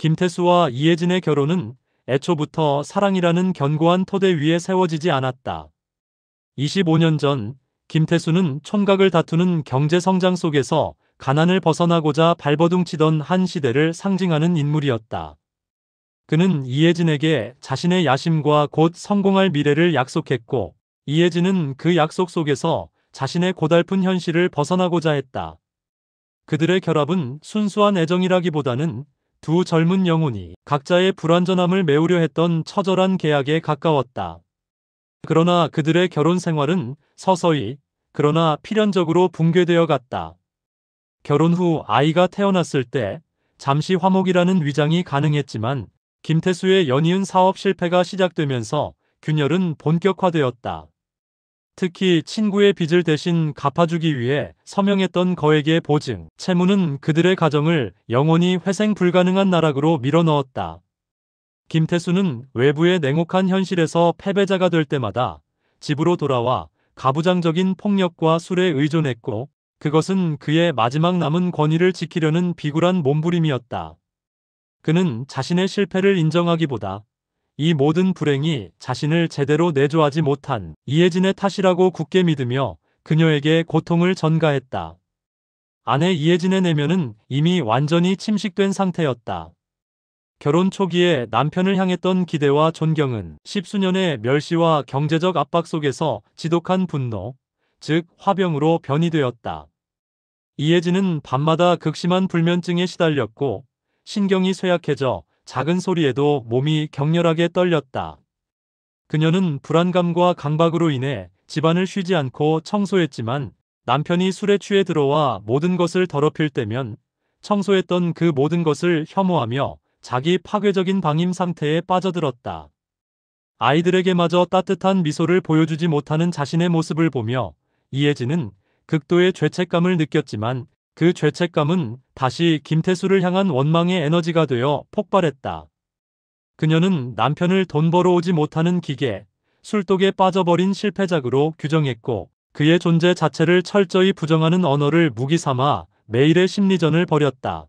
김태수와 이혜진의 결혼은 애초부터 사랑이라는 견고한 토대 위에 세워지지 않았다. 25년 전 김태수는 촌각을 다투는 경제 성장 속에서 가난을 벗어나고자 발버둥치던 한 시대를 상징하는 인물이었다. 그는 이혜진에게 자신의 야심과 곧 성공할 미래를 약속했고, 이혜진은 그 약속 속에서 자신의 고달픈 현실을 벗어나고자 했다. 그들의 결합은 순수한 애정이라기보다는 두 젊은 영혼이 각자의 불완전함을 메우려 했던 처절한 계약에 가까웠다. 그러나 그들의 결혼 생활은 서서히, 그러나 필연적으로 붕괴되어 갔다. 결혼 후 아이가 태어났을 때 잠시 화목이라는 위장이 가능했지만, 김태수의 연이은 사업 실패가 시작되면서 균열은 본격화되었다. 특히 친구의 빚을 대신 갚아주기 위해 서명했던 거액의 보증, 채무는 그들의 가정을 영원히 회생 불가능한 나락으로 밀어넣었다. 김태수는 외부의 냉혹한 현실에서 패배자가 될 때마다 집으로 돌아와 가부장적인 폭력과 술에 의존했고, 그것은 그의 마지막 남은 권위를 지키려는 비굴한 몸부림이었다. 그는 자신의 실패를 인정하기보다 이 모든 불행이 자신을 제대로 내조하지 못한 이혜진의 탓이라고 굳게 믿으며 그녀에게 고통을 전가했다. 아내 이혜진의 내면은 이미 완전히 침식된 상태였다. 결혼 초기에 남편을 향했던 기대와 존경은 십수년의 멸시와 경제적 압박 속에서 지독한 분노, 즉 화병으로 변이되었다. 이혜진은 밤마다 극심한 불면증에 시달렸고, 신경이 쇠약해져 작은 소리에도 몸이 격렬하게 떨렸다. 그녀는 불안감과 강박으로 인해 집안을 쉬지 않고 청소했지만, 남편이 술에 취해 들어와 모든 것을 더럽힐 때면 청소했던 그 모든 것을 혐오하며 자기 파괴적인 방임 상태에 빠져들었다. 아이들에게마저 따뜻한 미소를 보여주지 못하는 자신의 모습을 보며 이혜진은 극도의 죄책감을 느꼈지만, 그 죄책감은 다시 김태수를 향한 원망의 에너지가 되어 폭발했다. 그녀는 남편을 돈 벌어오지 못하는 기계, 술독에 빠져버린 실패작으로 규정했고, 그의 존재 자체를 철저히 부정하는 언어를 무기 삼아 매일의 심리전을 벌였다.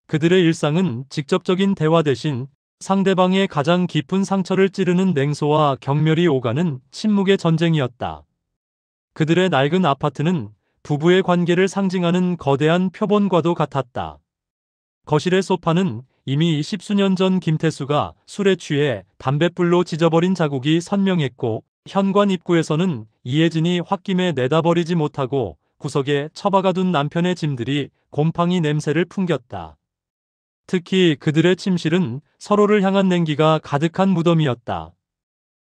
그들의 일상은 직접적인 대화 대신 상대방의 가장 깊은 상처를 찌르는 냉소와 경멸이 오가는 침묵의 전쟁이었다. 그들의 낡은 아파트는 부부의 관계를 상징하는 거대한 표본과도 같았다. 거실의 소파는 이미 십수년 전 김태수가 술에 취해 담뱃불로 지져버린 자국이 선명했고, 현관 입구에서는 이혜진이 홧김에 내다버리지 못하고 구석에 처박아둔 남편의 짐들이 곰팡이 냄새를 풍겼다. 특히 그들의 침실은 서로를 향한 냉기가 가득한 무덤이었다.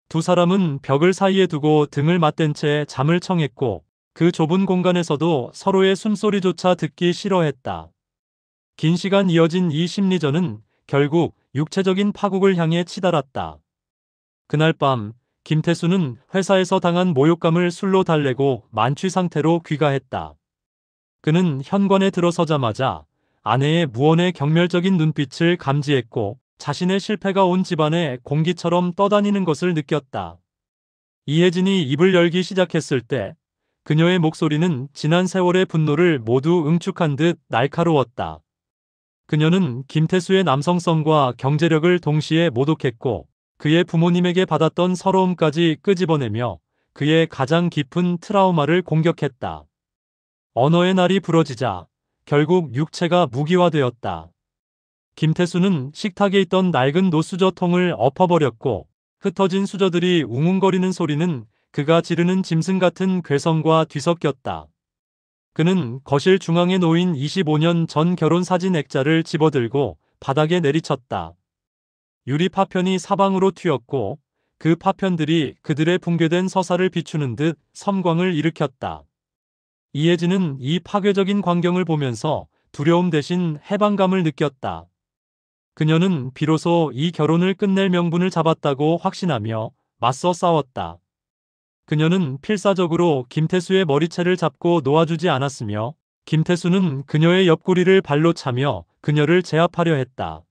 두 사람은 벽을 사이에 두고 등을 맞댄 채 잠을 청했고, 그 좁은 공간에서도 서로의 숨소리조차 듣기 싫어했다. 긴 시간 이어진 이 심리전은 결국 육체적인 파국을 향해 치달았다. 그날 밤 김태수는 회사에서 당한 모욕감을 술로 달래고 만취 상태로 귀가했다. 그는 현관에 들어서자마자 아내의 무언의 경멸적인 눈빛을 감지했고, 자신의 실패가 온 집안에 공기처럼 떠다니는 것을 느꼈다. 이혜진이 입을 열기 시작했을 때 그녀의 목소리는 지난 세월의 분노를 모두 응축한 듯 날카로웠다. 그녀는 김태수의 남성성과 경제력을 동시에 모독했고, 그의 부모님에게 받았던 서러움까지 끄집어내며 그의 가장 깊은 트라우마를 공격했다. 언어의 날이 부러지자 결국 육체가 무기화되었다. 김태수는 식탁에 있던 낡은 노수저 통을 엎어버렸고, 흩어진 수저들이 웅웅거리는 소리는 그가 지르는 짐승 같은 괴성과 뒤섞였다. 그는 거실 중앙에 놓인 25년 전 결혼 사진 액자를 집어들고 바닥에 내리쳤다. 유리 파편이 사방으로 튀었고, 그 파편들이 그들의 붕괴된 서사를 비추는 듯 섬광을 일으켰다. 이혜진은 이 파괴적인 광경을 보면서 두려움 대신 해방감을 느꼈다. 그녀는 비로소 이 결혼을 끝낼 명분을 잡았다고 확신하며 맞서 싸웠다. 그녀는 필사적으로 김태수의 머리채를 잡고 놓아주지 않았으며, 김태수는 그녀의 옆구리를 발로 차며 그녀를 제압하려 했다.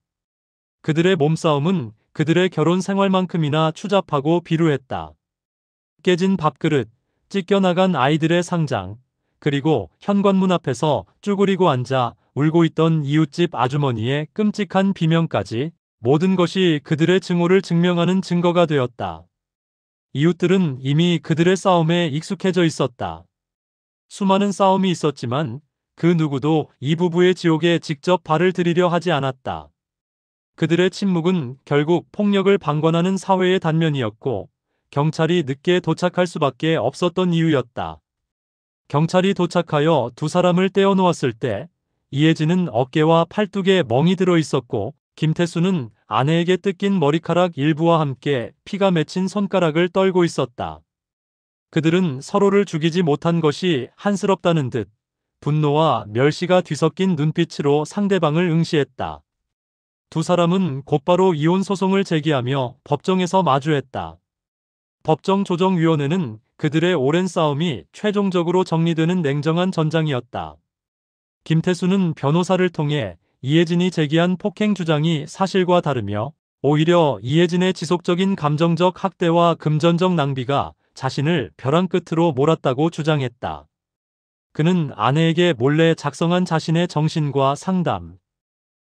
그들의 몸싸움은 그들의 결혼 생활만큼이나 추잡하고 비루했다. 깨진 밥그릇, 찢겨나간 아이들의 상장, 그리고 현관문 앞에서 쭈그리고 앉아 울고 있던 이웃집 아주머니의 끔찍한 비명까지 모든 것이 그들의 증오를 증명하는 증거가 되었다. 이웃들은 이미 그들의 싸움에 익숙해져 있었다. 수많은 싸움이 있었지만 그 누구도 이 부부의 지옥에 직접 발을 들이려 하지 않았다. 그들의 침묵은 결국 폭력을 방관하는 사회의 단면이었고 경찰이 늦게 도착할 수밖에 없었던 이유였다. 경찰이 도착하여 두 사람을 떼어놓았을 때 이혜진은 어깨와 팔뚝에 멍이 들어 있었고 김태수는 아내에게 뜯긴 머리카락 일부와 함께 피가 맺힌 손가락을 떨고 있었다. 그들은 서로를 죽이지 못한 것이 한스럽다는 듯 분노와 멸시가 뒤섞인 눈빛으로 상대방을 응시했다. 두 사람은 곧바로 이혼 소송을 제기하며 법정에서 마주했다. 법정조정위원회는 그들의 오랜 싸움이 최종적으로 정리되는 냉정한 전장이었다. 김태수는 변호사를 통해 이혜진이 제기한 폭행 주장이 사실과 다르며 오히려 이혜진의 지속적인 감정적 학대와 금전적 낭비가 자신을 벼랑 끝으로 몰았다고 주장했다. 그는 아내에게 몰래 작성한 자신의 정신과 상담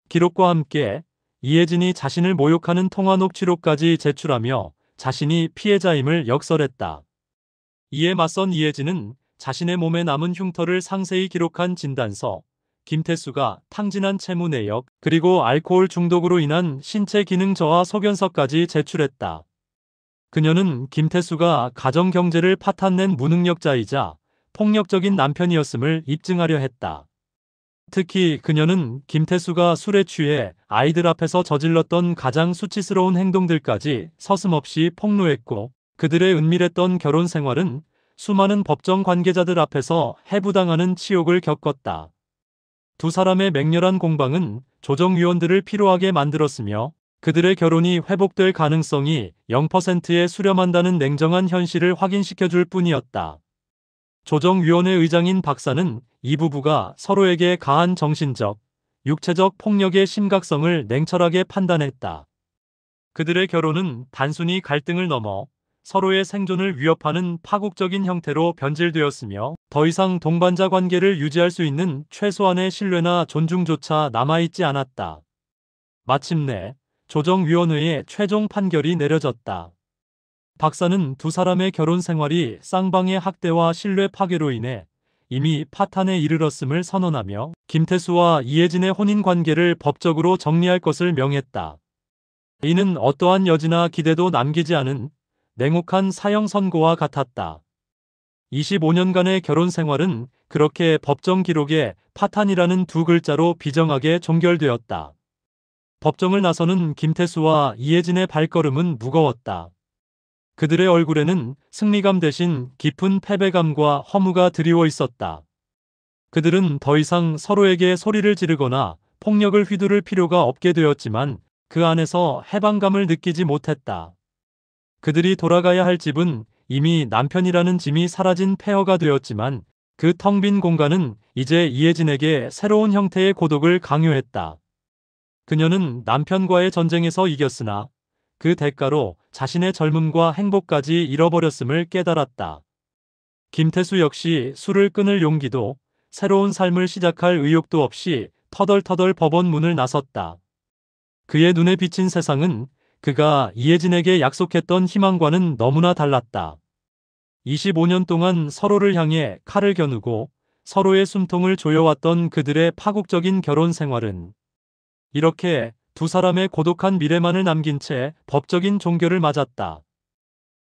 기록과 함께 이혜진이 자신을 모욕하는 통화 녹취록까지 제출하며 자신이 피해자임을 역설했다. 이에 맞선 이혜진은 자신의 몸에 남은 흉터를 상세히 기록한 진단서, 김태수가 탕진한 채무 내역, 그리고 알코올 중독으로 인한 신체 기능 저하 소견서까지 제출했다. 그녀는 김태수가 가정 경제를 파탄낸 무능력자이자 폭력적인 남편이었음을 입증하려 했다. 특히 그녀는 김태수가 술에 취해 아이들 앞에서 저질렀던 가장 수치스러운 행동들까지 서슴없이 폭로했고 그들의 은밀했던 결혼 생활은 수많은 법정 관계자들 앞에서 해부당하는 치욕을 겪었다. 두 사람의 맹렬한 공방은 조정위원들을 피로하게 만들었으며 그들의 결혼이 회복될 가능성이 0%에 수렴한다는 냉정한 현실을 확인시켜줄 뿐이었다. 조정위원회 의장인 박사는 이 부부가 서로에게 가한 정신적, 육체적 폭력의 심각성을 냉철하게 판단했다. 그들의 결혼은 단순히 갈등을 넘어 서로의 생존을 위협하는 파국적인 형태로 변질되었으며 더 이상 동반자 관계를 유지할 수 있는 최소한의 신뢰나 존중조차 남아있지 않았다. 마침내 조정위원회의 최종 판결이 내려졌다. 박사는 두 사람의 결혼 생활이 쌍방의 학대와 신뢰 파괴로 인해 이미 파탄에 이르렀음을 선언하며 김태수와 이혜진의 혼인 관계를 법적으로 정리할 것을 명했다. 이는 어떠한 여지나 기대도 남기지 않은 냉혹한 사형 선고와 같았다. 25년간의 결혼 생활은 그렇게 법정 기록에 파탄이라는 두 글자로 비정하게 종결되었다. 법정을 나서는 김태수와 이혜진의 발걸음은 무거웠다. 그들의 얼굴에는 승리감 대신 깊은 패배감과 허무가 드리워 있었다. 그들은 더 이상 서로에게 소리를 지르거나 폭력을 휘두를 필요가 없게 되었지만 그 안에서 해방감을 느끼지 못했다. 그들이 돌아가야 할 집은 이미 남편이라는 짐이 사라진 폐허가 되었지만 그 텅 빈 공간은 이제 이혜진에게 새로운 형태의 고독을 강요했다. 그녀는 남편과의 전쟁에서 이겼으나 그 대가로 자신의 젊음과 행복까지 잃어버렸음을 깨달았다. 김태수 역시 술을 끊을 용기도 새로운 삶을 시작할 의욕도 없이 터덜터덜 법원 문을 나섰다. 그의 눈에 비친 세상은 그가 이혜진에게 약속했던 희망과는 너무나 달랐다. 25년 동안 서로를 향해 칼을 겨누고 서로의 숨통을 조여왔던 그들의 파국적인 결혼 생활은 이렇게 두 사람의 고독한 미래만을 남긴 채 법적인 종결을 맞았다.